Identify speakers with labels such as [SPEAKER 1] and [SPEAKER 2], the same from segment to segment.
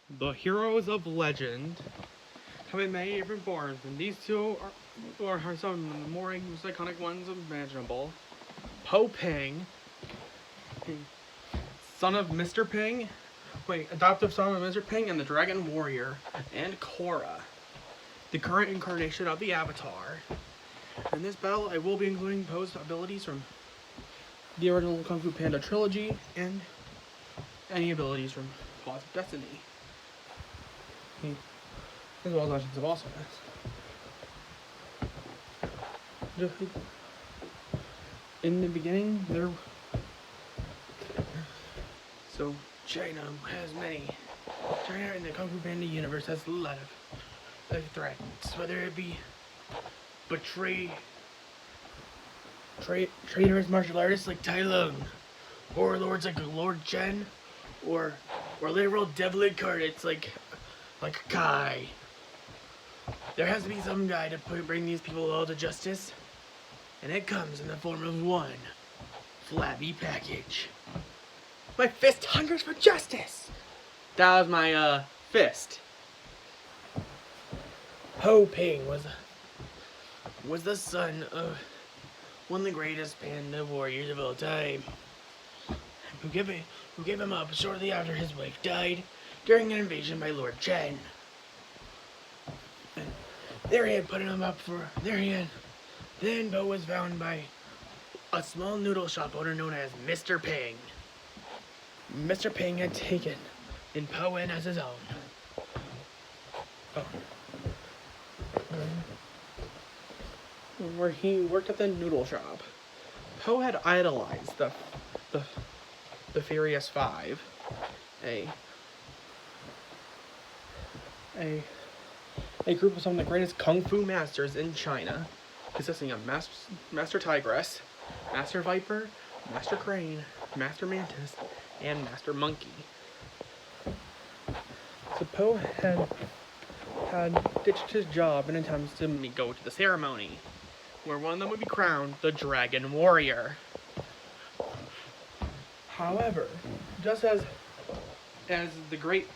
[SPEAKER 1] The heroes of legend have been many different forms, and these two are some of the more most iconic ones imaginable. Po Ping, son of Mr. Ping, adoptive son of Mr. Ping, and the Dragon Warrior, and Korra, the current incarnation of the Avatar. In this battle, I will be including Po's abilities from the original Kung Fu Panda trilogy and any abilities from Paws of Destiny, as well as Legends of Awesomeness. In the beginning, China in the Kung Fu Panda universe has a lot of threats, whether it be traitorous martial artists like Tai Lung, warlords like Lord Chen, or literal devil incarnates like Kai. There has to be some guy to bring these people all to justice, and it comes in the form of one flabby package. My fist hungers for justice! That was my fist. Po Ping was the son of one of the greatest panda warriors of all time, who gave him up shortly after his wife died during an invasion by Lord Chen. And there he had put him up for Then Po was found by a small noodle shop owner known as Mr. Ping. Mr. Ping had taken in Po in as his own. Where he worked at the noodle shop, Po had idolized the Furious Five, a group of some of the greatest kung fu masters in China, consisting of Master Tigress, Master Viper, Master Crane, Master Mantis, and Master Monkey. So Po had ditched his job in attempts to go to the ceremony, where one of them would be crowned the Dragon Warrior. However, just as the great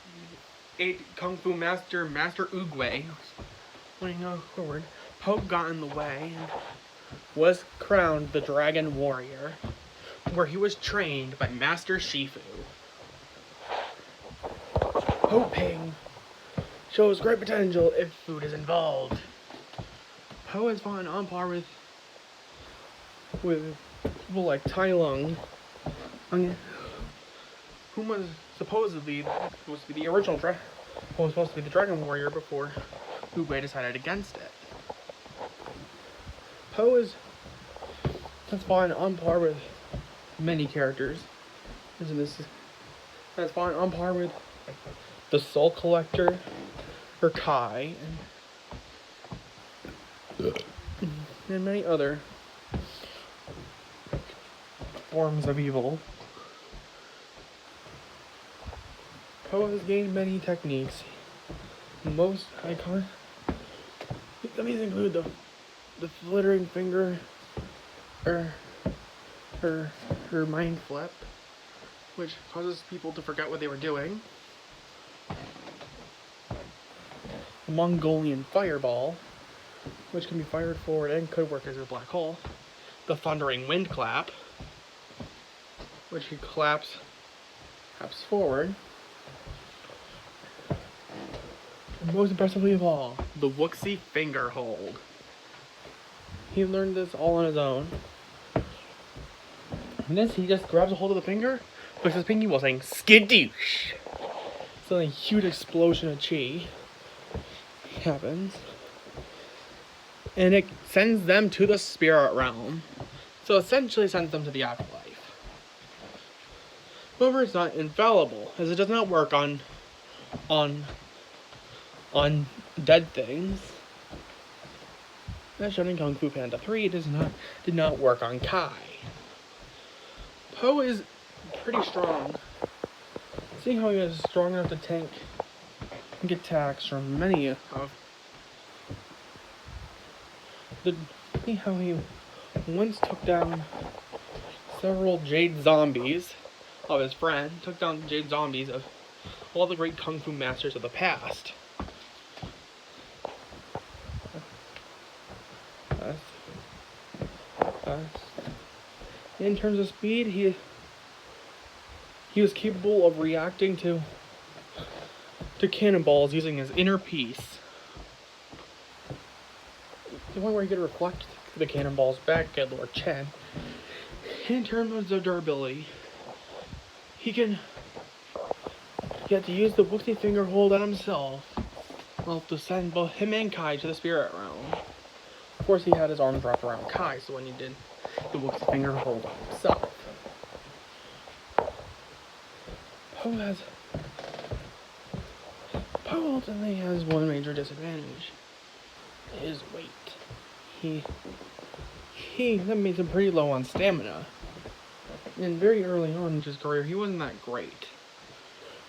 [SPEAKER 1] 8 Kung Fu Master Oogway went forward, Po got in the way and was crowned the Dragon Warrior, where he was trained by Master Shifu. Po Ping shows great potential if food is involved. Po has fought on par with people like Tai Lung, whom was supposed to be the original was supposed to be the Dragon Warrior before Oogway decided against it. Po has fought on par with many characters. Has fought on par with the Soul Collector, or Kai, and many other forms of evil. Po has gained many techniques. Most iconic. These include the flittering finger, or her mind flip, which causes people to forget what they were doing. The Mongolian fireball, which can be fired forward and could work as a black hole. The thundering wind clap, which he claps forward. And most impressively of all, the Wuxi finger hold. He learned this all on his own. And this, he just grabs a hold of the finger, puts his pinky while saying skidoosh. So a huge explosion of chi happens, and it sends them to the spirit realm. So essentially sends them to the afterlife. However, it's not infallible, as it does not work on dead things. As shown in Kung Fu Panda 3, it did not work on Kai. Po is pretty strong. Seeing how he is strong enough to tank attacks from many of see how he once took down several Jade zombies of his friend, took down Jade zombies of
[SPEAKER 2] all the great kung fu masters of the past. In terms of speed, he was capable of reacting to cannonballs using his inner peace. The point where he could reflect the cannonballs back at Lord Chen. In terms of durability, he had to use the Wuxi finger hold on himself to send both him and Kai to the spirit realm. Of course, he had his arms wrapped around Kai, so when he did the Wuxi finger hold on himself. Poe ultimately has one major disadvantage: his weight. He made him pretty low on stamina. And very early on in his career, he wasn't that great.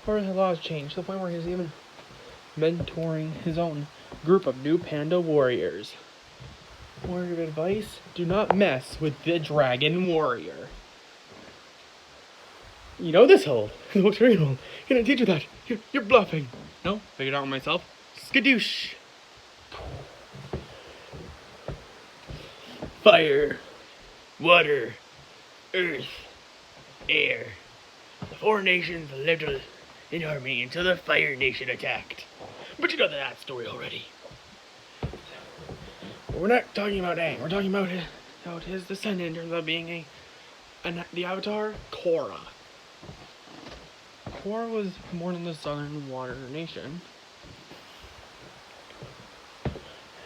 [SPEAKER 2] However, a lot has changed to the point where he's even mentoring his own group of new panda warriors. Word of advice: do not mess with the Dragon Warrior. You know this hold. It looks very old. Can I teach you that? You're bluffing. No, figured it out myself. Skadoosh. Fire, water, earth, air. The 4 nations lived in harmony until the Fire Nation attacked. But you know that story already. We're not talking about Aang. We're talking about his descendant in terms of being the Avatar, Korra. Korra was born in the Southern Water Nation.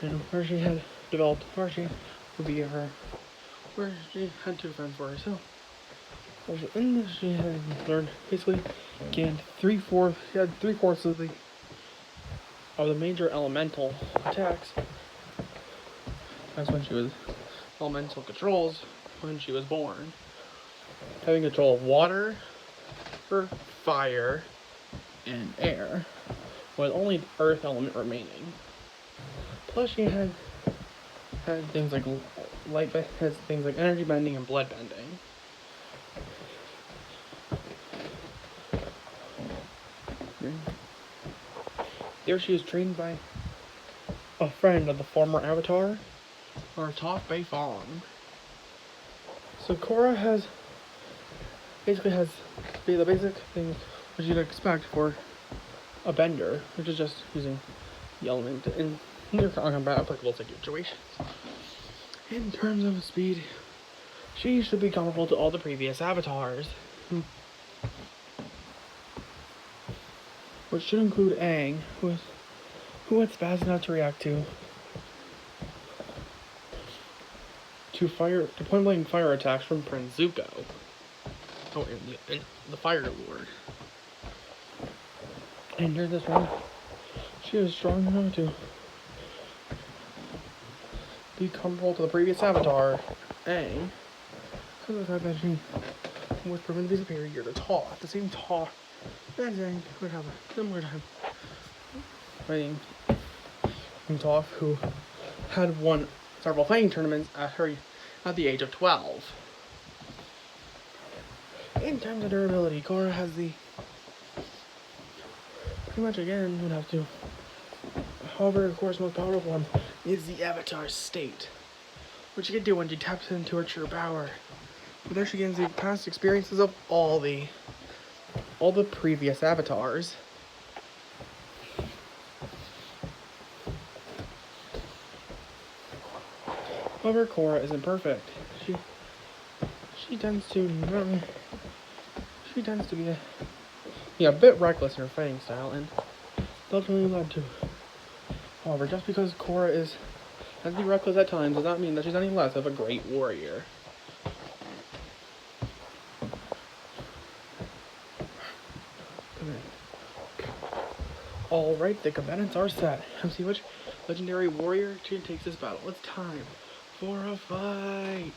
[SPEAKER 2] And where she had developed, where she had to defend for herself. Also in this, she had learned, basically gained three-fourths of the major elemental attacks. That's when she was elemental controls when she was born. Having control of water, fire, and air, with only the earth element remaining. Plus she had things like things like energy bending and blood bending. There she was trained by a friend of the former Avatar, or Toph Bei Fong. So Korra basically has the basic things which you'd expect for a bender, which is just using the element in your combat applicable situations. In terms of speed, she should be comparable to all the previous avatars, which should include Aang, who had fast enough to react to point blank fire attacks from Prince Zuko. Oh, and the Fire Lord. And during this round, she was strong enough to be comparable to the previous Avatar, Aang, because of the fact that she was proven to be superior to Toph. The same Toph that Aang would have a similar time fighting Toph, who had won several fighting tournaments at the age of 12. In terms of durability, Korra has pretty much again would have to. However, of course, most powerful one is the Avatar state, which she can do when she taps into her true power. But there she gains the past experiences of all the previous avatars. However, Korra isn't perfect. She tends to be a bit reckless in her fighting style, and ultimately led to. However, just because Korra has to be reckless at times does not mean that she's any less of a great warrior. Alright, the combatants are set. Let's see which legendary warrior takes this battle. It's time for a fight.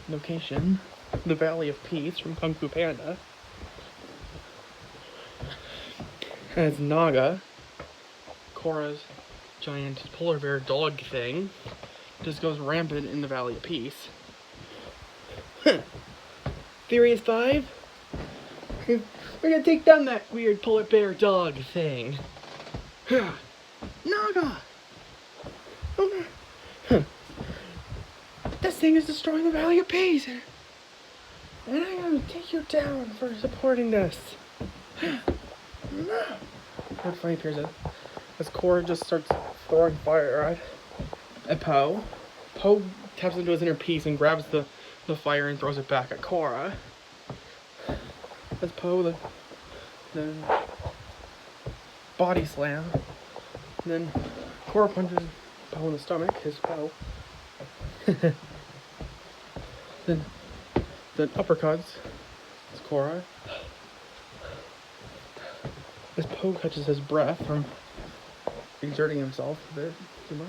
[SPEAKER 2] Location: the Valley of Peace from Kung Fu Panda. As Naga, Korra's giant polar bear dog thing, just goes rampant in the Valley of Peace. Furious 5? We're gonna take down that weird polar bear dog thing. Naga! Oh, no. This thing is destroying the Valley of Peace. And I'm gonna take you down for supporting this. No. What funny appears as Korra just starts throwing fire at Poe. Poe taps into his inner peace and grabs the fire and throws it back at Korra. As Poe the body slam. And then Korra punches Poe in the stomach, his Poe. then uppercuts his Korra. As Poe catches his breath from exerting himself a bit too much.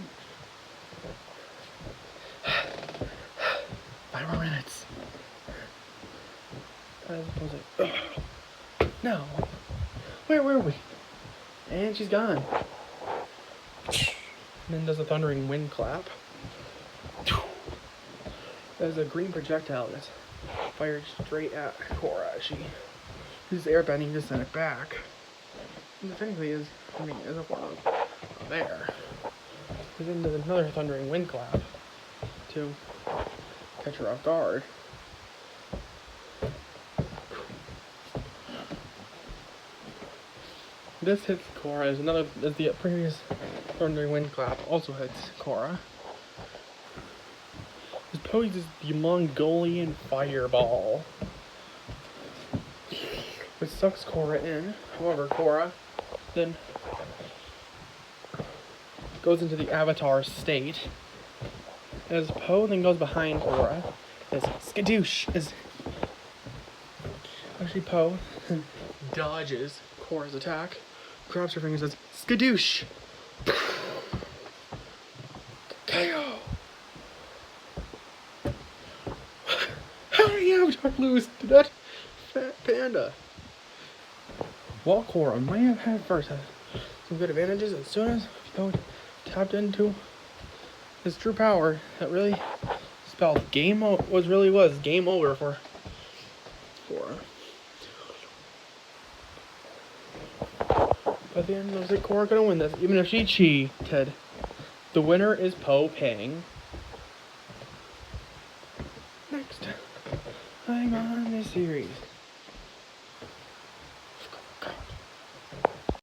[SPEAKER 2] 5 more minutes. As Poe's like, ugh. No. Where were we? And she's gone. And then does a thundering wind clap. There's a green projectile that's fired straight at Korra. She uses airbending to send it back. And the technically is a form of air. And then there's another thundering wind clap to catch her off guard. This hits Korra as the previous thundering wind clap also hits Korra. As Poe uses the Mongolian fireball, which sucks Korra in. However, Korra then goes into the Avatar state. As Poe then goes behind Korra, as skadoosh, as actually Poe dodges Korra's attack, grabs her finger and says, skadoosh! KO! How did the Avatar lose to that fat panda? While Korra might have had first some good advantages, as soon as Poe tapped into his true power, that really spelled game over for Korra. But at the end, it was like Korra gonna win this, even if she cheated. The winner is Poe Pang. Next time on this series.